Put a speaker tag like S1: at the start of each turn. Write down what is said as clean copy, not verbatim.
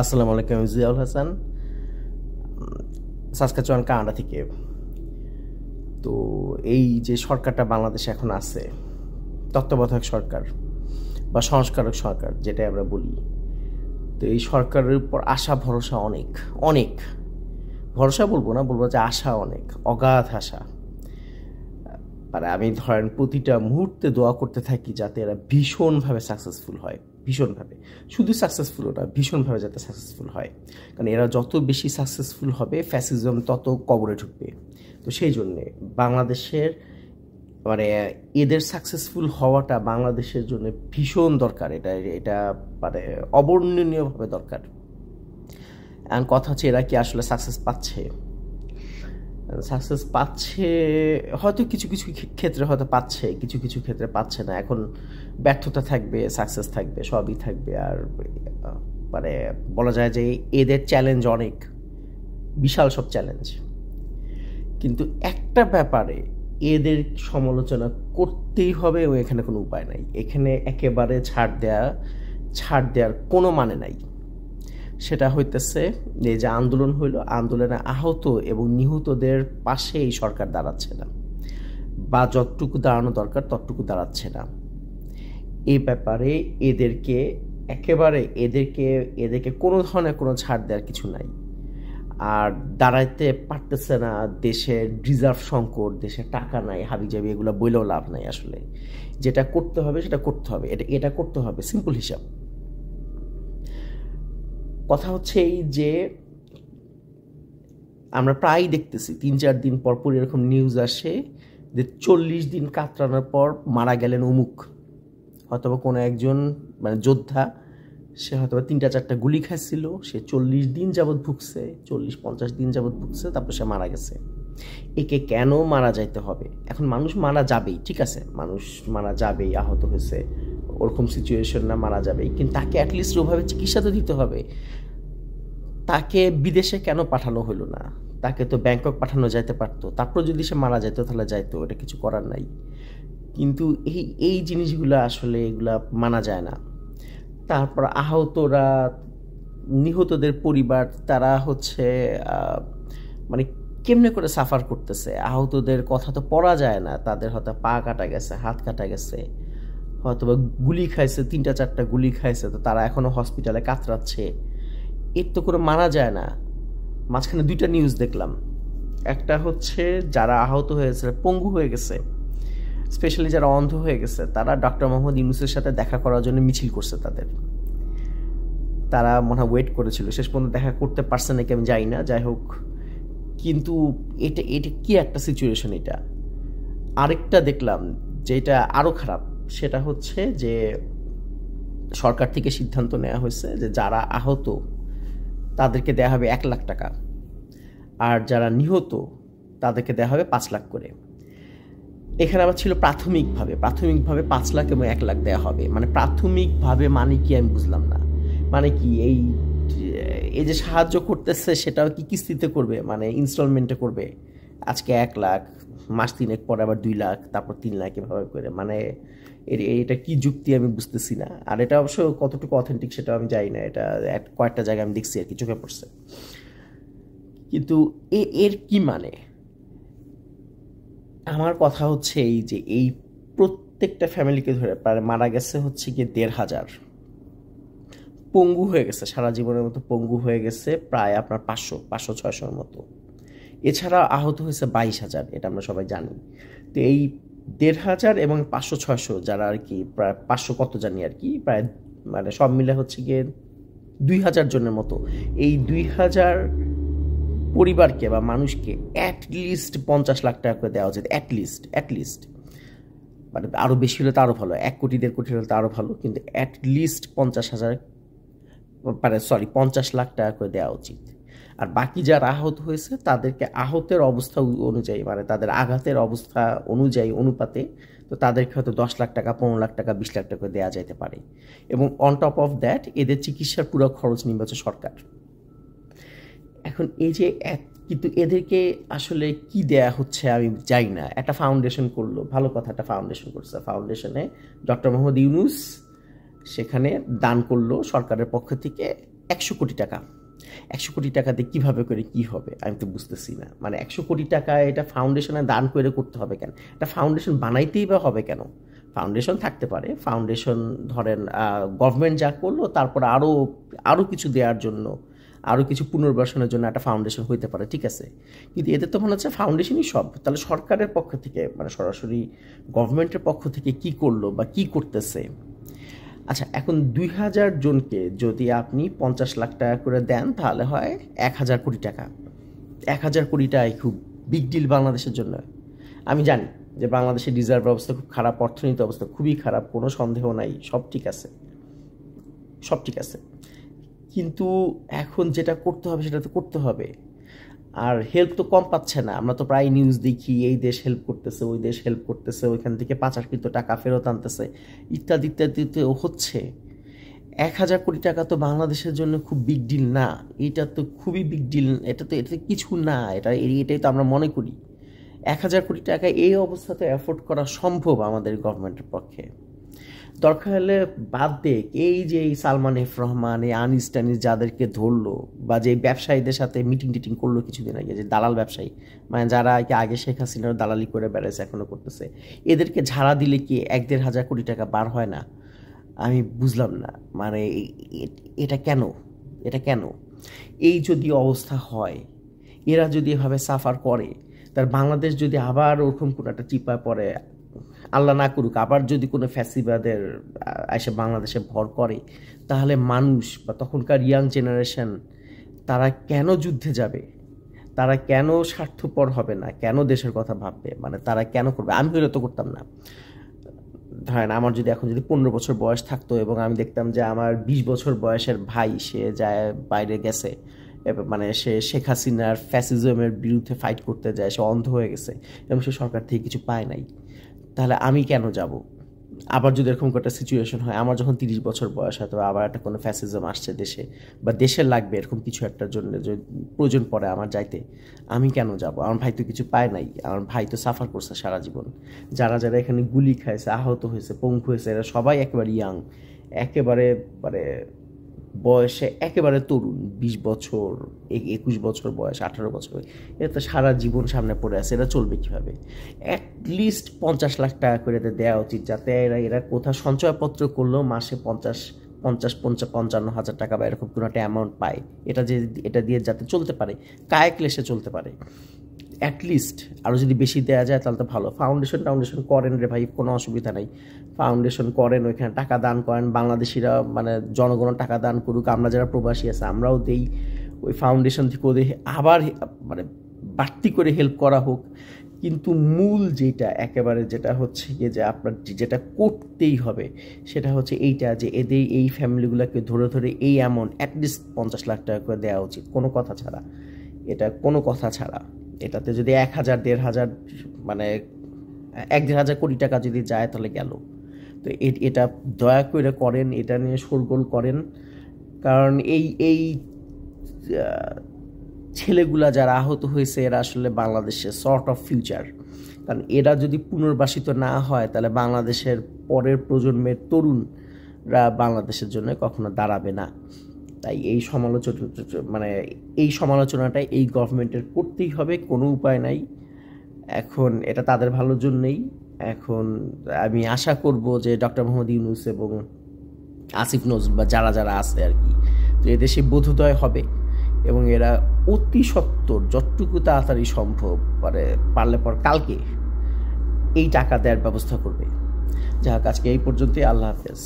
S1: আসসালামু আলাইকুম, Ziaul Hasan, Saskatchewan, Canada থেকে। তো এই যে সরকারটা বাংলাদেশে এখন আছে, তত্ত্বাবধায়ক সরকার বা সংস্কারক সরকার যেটাই আমরা বলি, তো এই সরকারের উপর আশা ভরসা অনেক অনেক, ভরসা বলবো না, বলবো যে আশা অনেক, অগাধ আশা। মানে আমি ধরেন প্রতিটা মুহূর্তে দোয়া করতে থাকি যাতে এরা ভীষণভাবে সাকসেসফুল হয়, ভীষণভাবে, শুধু সাকসেসফুলও না, ভীষণভাবে যাতে সাকসেসফুল হয়। কারণ এরা যত বেশি সাকসেসফুল হবে ফ্যাসিজম তত কবরে ঢুকবে। তো সেই জন্যে বাংলাদেশের মানে এদের সাকসেসফুল হওয়াটা বাংলাদেশের জন্য ভীষণ দরকার। এটা এটা মানে অবর্ণনীয়ভাবে দরকার। এখন কথা হচ্ছে এরা কি আসলে সাকসেস পাচ্ছে? সাকসেস পাচ্ছে হয়তো কিছু কিছু ক্ষেত্রে হয়তো পাচ্ছে, কিছু কিছু ক্ষেত্রে পাচ্ছে না। এখন ব্যর্থতা থাকবে, সাকসেস থাকবে, সবই থাকবে। আর মানে বলা যায় যে এদের চ্যালেঞ্জ অনেক, বিশাল সব চ্যালেঞ্জ। কিন্তু একটা ব্যাপারে এদের সমালোচনা করতেই হবে এবং এখানে কোনো উপায় নাই। এখানে একেবারে ছাড় দেওয়ার কোনো মানে নাই। সেটা হইতেছে এই যে আন্দোলন হইল, আন্দোলনে আহত এবং নিহতদের পাশে এই সরকার দাঁড়াচ্ছে না, বা যতটুকু দাঁড়ানো দরকার ততটুকু দাঁড়াচ্ছে না। এই ব্যাপারে এদেরকে কোনো ধরনের কোনো ছাড় দেওয়ার কিছু নাই। আর দাঁড়াইতে পারতেছে না, দেশের রিজার্ভ সংকট, দেশে টাকা নাই, হাবিজাবি এগুলো বইলেও লাভ নাই। আসলে যেটা করতে হবে সেটা করতে হবে, এটা করতে হবে, সিম্পল হিসাব। কথা হচ্ছে এই যে আমরা প্রায়ই দেখতেছি ৩-৪ দিন পর পর এরকম নিউজ আসে যে ৪০ দিন কাতরানোর পর মারা গেলেন অমুক, হয়তোবা কোনো একজন মানে যোদ্ধা, সে হয়তোবা ৩টা-৪টা গুলি খাইছিল, সে ৪০ দিন যাবৎ ভুগছে, ৪০-৫০ দিন যাবৎ ভুগছে, তারপর সে মারা গেছে। একে কেন মারা যাইতে হবে? এখন মানুষ মারা যাবেই, ঠিক আছে, মানুষ মারা যাবেই, আহত হয়েছে, ওরকম সিচুয়েশন না, মারা যাবেই, কিন্তু তাকে অ্যাটলিস্ট ওভাবে চিকিৎসা তো দিতে হবে। তাকে বিদেশে কেন পাঠানো হলো না? তাকে তো ব্যাংকক পাঠানো যাইতে পারতো, তারপর যদি সে মারা যাইতো তাহলে যাইতো, এটা কিছু করার নাই। কিন্তু এই জিনিসগুলো আসলে এগুলা মানা যায় না। তারপর আহতরা, নিহতদের পরিবার, তারা হচ্ছে মানে কেমনে করে সাফার করতেছে। আহতদের কথা তো পড়া যায় না, তাদের হয়তো পা কাটা গেছে, হাত কাটা গেছে, হয়তো বা গুলি খাইছে, ৩টা-৪টা গুলি খাইছে, তো তারা এখনো হসপিটালে কাতরাচ্ছে। এর তো করে মারা যায় না। মাঝখানে 2টা নিউজ দেখলাম, একটা হচ্ছে যারা আহত হয়েছে, পঙ্গু হয়ে গেছে, স্পেশালি যারা অন্ধ হয়ে গেছে, তারা ডক্টর মোহাম্মদ ইউনূসের সাথে দেখা করার জন্য মিছিল করছে। তারা মনে হয় ওয়েট করেছিল, শেষ পর্যন্ত দেখা করতে পারছে নাকি আমি জানি না, যাই হোক। কিন্তু এটা এটা কি একটা সিচুয়েশন এটা। আরেকটা দেখলাম যেটা আরও খারাপ, সেটা হচ্ছে যে সরকার থেকে সিদ্ধান্ত নেওয়া হয়েছে যে যারা আহত তাদেরকে দেওয়া হবে 1 লাখ টাকা, আর যারা নিহত তাদেরকে দেওয়া হবে 5 লাখ করে। এখানে আবার ছিল প্রাথমিকভাবে 5 লাখ এবং 1 লাখ দেওয়া হবে। মানে প্রাথমিকভাবে মানে কি আমি বুঝলাম না। মানে কি এই যে সাহায্য করতেছে সেটাও কি কিস্তিতে করবে, মানে ইনস্টলমেন্টে করবে? আজকে 1 লাখ, মাস 3 পরে আবার 2 লাখ, তারপর 3 লাখ, এভাবে করে। মানে এটা কি যুক্তি আমি বুঝতেছি না। আর এটা অবশ্য কতটুকু অথেন্টিক সেটা আমি জানি না, এটা কয়েকটা জায়গায় আমি দেখছি আর কি, চোখে পড়ছে। কিন্তু এর কি মানে? আমার কথা হচ্ছে এই যে এই প্রত্যেকটা ফ্যামিলিকে ধরে প্রায় মারা গেছে হচ্ছে গিয়ে 1,500, পঙ্গু হয়ে গেছে, সারা জীবনের মতো পঙ্গু হয়ে গেছে প্রায় আপনার 500-600-র মতো। এছাড়া আহত হয়েছে 22,000, এটা আমরা সবাই জানি। তো এই 1,500 এবং 500-600 যারা আর কি, প্রায় 500 কত জানি আর কি, প্রায় মানে সব মিলে হচ্ছে গিয়ে 2,000 জনের মতো। এই 2,000 পরিবারকে বা মানুষকে অ্যাটলিস্ট 50 লাখ টাকা করে দেওয়া উচিত, অ্যাটলিস্ট। মানে আরও বেশি হলে তো আরও ভালো, 1 কোটি 1.5 কোটি হলে তো আরও ভালো, কিন্তু অ্যাটলিস্ট 50 লাখ টাকা করে দেওয়া উচিত। আর বাকি যারা আহত হয়েছে তাদেরকে আহতের অবস্থা অনুযায়ী, মানে তাদের আঘাতের অবস্থা অনুযায়ী, অনুপাতে, তো তাদেরকে হয়তো 10 লাখ টাকা, 15 লাখ টাকা, 20 লাখ টাকা করে দেওয়া যেতে পারে। এবং অন টপ অফ দ্যাট এদের চিকিৎসার পুরো খরচ নিবে হচ্ছে সরকার। এখন এই যে কিন্তু এদেরকে আসলে কি দেয়া হচ্ছে আমি জানি না। একটা ফাউন্ডেশন করলো, ভালো কথা, একটা ফাউন্ডেশন করছে, ফাউন্ডেশনে ডক্টর মোহাম্মদ ইউনূস সেখানে দান করলো সরকারের পক্ষ থেকে 100 কোটি টাকা, 100 কোটি টাকাতে কীভাবে করে কি হবে আমি তো বুঝতেছি না। মানে 100 কোটি টাকা এটা ফাউন্ডেশনে দান করে করতে হবে কেন? এটা ফাউন্ডেশন বানাইতেই বা হবে কেন? ফাউন্ডেশন থাকতে পারে, ফাউন্ডেশন ধরেন গভর্নমেন্ট যা করলো তারপর আরও কিছু দেওয়ার জন্য, আরও কিছু পুনর্বাসনের জন্য একটা ফাউন্ডেশন হইতে পারে, ঠিক আছে। কিন্তু এদের তো মনে হচ্ছে ফাউন্ডেশনই সব। তাহলে সরকারের পক্ষ থেকে মানে সরাসরি গভর্নমেন্টের পক্ষ থেকে কি করলো বা কি করতেছে? আচ্ছা, এখন 2000 জনকে যদি আপনি 50 লাখ টাকা করে দেন তাহলে হয় 1000 কোটি টাকা। 1000 কোটি টাকাই খুব বিগ ডিল বাংলাদেশের জন্য। আমি জানি যে বাংলাদেশের রিজার্ভ অবস্থা খুব খারাপ, অর্থনৈতিক অবস্থা খুবই খারাপ, কোনো সন্দেহ নাই, সব ঠিক আছে, সব ঠিক আছে। কিন্তু এখন যেটা করতে হবে সেটা তো করতে হবে। আর হেল্প তো কম পাচ্ছে না, আমরা তো প্রায় নিউজ দেখি এই দেশ হেল্প করতেছে, ওই দেশ হেল্প করতেছে, ওইখান থেকে পাচারকৃত টাকা ফেরত আনতেছে, ইত্যাদি ইত্যাদিতে হচ্ছে। 1000 কোটি টাকা তো বাংলাদেশের জন্য খুব বিগ ডিল না, এটা তো খুবই বিগ ডিল, এটা কিছু না, এটাই তো আমরা মনে করি। 1000 কোটি টাকা এই অবস্থাতে অ্যাফোর্ড করা সম্ভব আমাদের গভর্নমেন্টের পক্ষে? দরকার হলে বাদ দেখ, এই যে এই সালমান এফ রহমান, এই আনিস টানিস যাদেরকে ধরলো, বা যে ব্যবসায়ীদের সাথে মিটিং টিটিং করলো কিছুদিন আগে, যে দালাল ব্যবসায়ী, মানে যারা আগে শেখ হাসিনার দালালি করে বেড়াইছে এখনো করতেছে, এদেরকে ঝাড়া দিলে কি 1-1500 কোটি টাকা বার হয় না? আমি বুঝলাম না, মানে এটা কেন, এটা কেন? এই যদি অবস্থা হয়, এরা যদি এভাবে সাফার করে, তার বাংলাদেশ যদি আবার ওরকম কোনো একটা চিপায় পড়ে, আল্লাহ না করুক, আবার যদি কোনো ফ্যাসিবাদের এসে বাংলাদেশে ভর করে, তাহলে মানুষ বা তখনকার ইয়াং জেনারেশন তারা কেন যুদ্ধে যাবে? তারা কেন স্বার্থপর হবে না? কেন দেশের কথা ভাববে? মানে তারা কেন করবে? আমি হলে তো করতাম না। ধরেন আমার যদি এখন 15 বছর বয়স থাকতো এবং আমি দেখতাম যে আমার 20 বছর বয়সের ভাই সে যায় বাইরে গেছে, মানে সে শেখ হাসিনার ফ্যাসিজমের বিরুদ্ধে ফাইট করতে যায়, সে অন্ধ হয়ে গেছে এবং সে সরকার থেকে কিছু পায় নাই, তাহলে আমি কেন যাব? আবার যদি এরকম একটা সিচুয়েশন হয়, আমার যখন 30 বছর বয়স হয়তো আবার একটা কোনো ফ্যাসিজম আসছে দেশে, বা দেশের লাগবে এরকম কিছু একটার জন্য যে প্রয়োজন পড়ে আমার যাইতে, আমি কেন যাব? আমার ভাই তো কিছু পায় নাই, আমার ভাই তো সাফার করছে সারা জীবন। যারা যারা এখানে গুলি খাইছে, আহত হয়েছে, পঙ্গু হয়েছে, এরা সবাই একেবারে ইয়াং, একেবারে মানে বয়সে একেবারে তরুণ, 20 বছর, 21 বছর বয়স, 18 বছর, এরা তো সারা জীবন সামনে পড়ে আছে, এরা চলবে কীভাবে? অ্যাটলিস্ট 50 লাখ টাকা করে দেওয়া উচিত, যাতে এরা কোথাও সঞ্চয়পত্র করলেও মাসে 50-55 হাজার টাকা বা এরকম কোনো একটা অ্যামাউন্ট পায়, এটা দিয়ে যাতে চলতে পারে, কায়ে ক্লেশে চলতে পারে। অ্যাটলিস্ট আরও যদি বেশি দেওয়া যায় তাহলে তো ভালো। ফাউন্ডেশন করেন রে ভাই, কোনো অসুবিধা নাই, ফাউন্ডেশন করেন, ওইখানে টাকা দান করেন, বাংলাদেশিরা মানে জনগণ টাকা দান করুক, আমরা যারা প্রবাসী আছে আমরাও দেই, ওই ফাউন্ডেশন থেকে ওদের আবার মানে বাড়তি করে হেল্প করা হোক। কিন্তু মূল একেবারে যেটা হচ্ছে কি, যে আপনার যেটা করতেই হবে সেটা হচ্ছে এইটা, যে এদের এই ফ্যামিলিগুলোকে ধরে ধরে এই অ্যামাউন্ট অ্যাটলিস্ট 50 লাখ টাকা করে দেওয়া উচিত, কোনো কথা ছাড়া, এটা কোনো কথা ছাড়া। এটাতে যদি 1000-1500 মানে 1-1500 কোটি টাকা যদি যায় তাহলে গেল। তো এটা দয়া করে করেন, এটা নিয়ে শোরগোল করেন, কারণ এই ছেলেগুলা যারা আহত হয়েছে এরা আসলে বাংলাদেশের সর্ট অফ ফিউচার। কারণ এরা যদি পুনর্বাসিত না হয় তাহলে বাংলাদেশের পরের প্রজন্মের তরুণরা বাংলাদেশের জন্য কখনো দাঁড়াবে না। তাই এই সমালোচনাটাই এই গভর্নমেন্টের করতেই হবে, কোনো উপায় নাই। এখন এটা তাদের ভালোর জন্যই। এখন আমি আশা করব যে ডক্টর মোহাম্মদ ইউনূস এবং আসিফ নজরুল বা যারা যারা আছে আর কি, তো এদেশে বোধোদয় হবে এবং এরা অতি সত্বর যতটুকু তাড়াতাড়ি সম্ভব পারলে কালকে এই টাকা দেওয়ার ব্যবস্থা করবে। যাক, আজকে এই পর্যন্তই। আল্লাহ হাফেজ।